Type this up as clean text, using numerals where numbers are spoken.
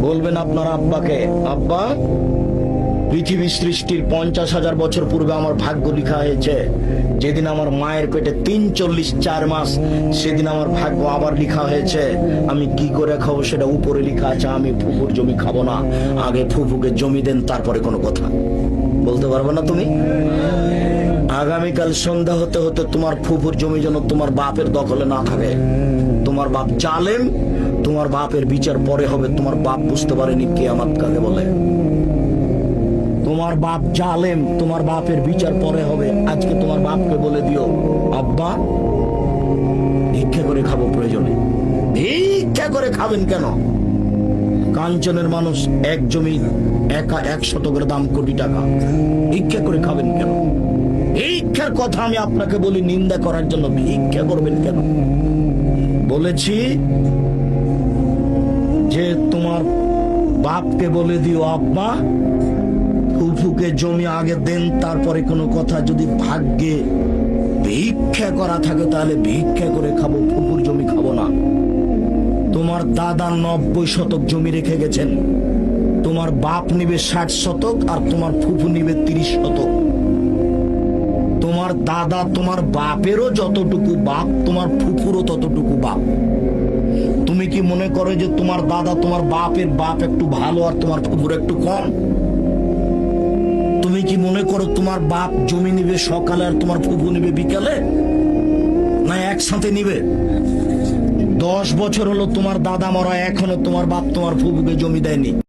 বলবেন আপনার আব্বাকে, আব্বা, পৃথিবী সৃষ্টির 50,000 বছর পূর্বে আমার ভাগ্য লেখা হয়েছে। যেদিন আমার মায়ের পেটে 3 ৪ মাস, সেদিন আমার ভাগ্য আবার লেখা হয়েছে। আমি কি করে খাবো সেটা উপরে লেখা আছে। আমি ফুফুর জমি খাবো না, আগে ফুফুকে জমি দেন, তারপরে কোনো কথা বলতে পারবে না তুমি। আগামীকাল সন্ধ্যা হতে হতে তোমার ফুফুর জমি যেন তোমার বাপের দখলে না থাকে। তোমার বাপ জালেম, তোমার বাপের বিচার পরে হবে। তোমার বাপ বুঝতে পারেনি কিয়ামত কাকে বলে। তোমার বাপ জালেম, তোমার বাপের বিচার পরে হবে। আজকে তোমার বাপকে বলে দিও, আব্বা, ভিক্ষা করে খাবো প্রয়োজনে। ভিক্ষা করে খাবেন কেন? কাঞ্চনের মানুষ এক জমি একা 1 শতকের দাম কোটি টাকা। ভিক্ষা করে খাবেন কেন? ভিক্ষার কথা আমি আপনাকে বলি নিন্দা করার জন্য। ভিক্ষা করবেন কেন? বলেছি যে তোমার বাপকে বলে দিও, আব্বা, ফুফুকে জমি আগে দেন, তারপরে কোনো কথা। যদি ভাগ্যে ভিক্ষা করা থাকে তাহলে ভিক্ষা করে খাবো, ফুফুর জমি খাবো না। তোমার দাদা 90 শতক জমি রেখে গেছেন। তোমার বাপ নিবে 60 শতক আর তোমার ফুফু নিবে 30 শতক। তোমার দাদা তোমার বাপেরও যতটুকু বাপ, তোমার ফুফুরও ততটুকু বাপ। তুমি কি মনে করো যে তোমার দাদা তোমার বাপের বাপ একটু ভালো আর তোমার ফুফুর একটু কম? তুমি কি মনে করো তোমার বাপ জমি নিবে সকালে আর তোমার ফুফু নিবে বিকালে? না একসাথে নিবে? 10 বছর হলো তোমার দাদা মরা, এখনো তোমার বাপ তোমার ফুফুকে জমি দেয়নি।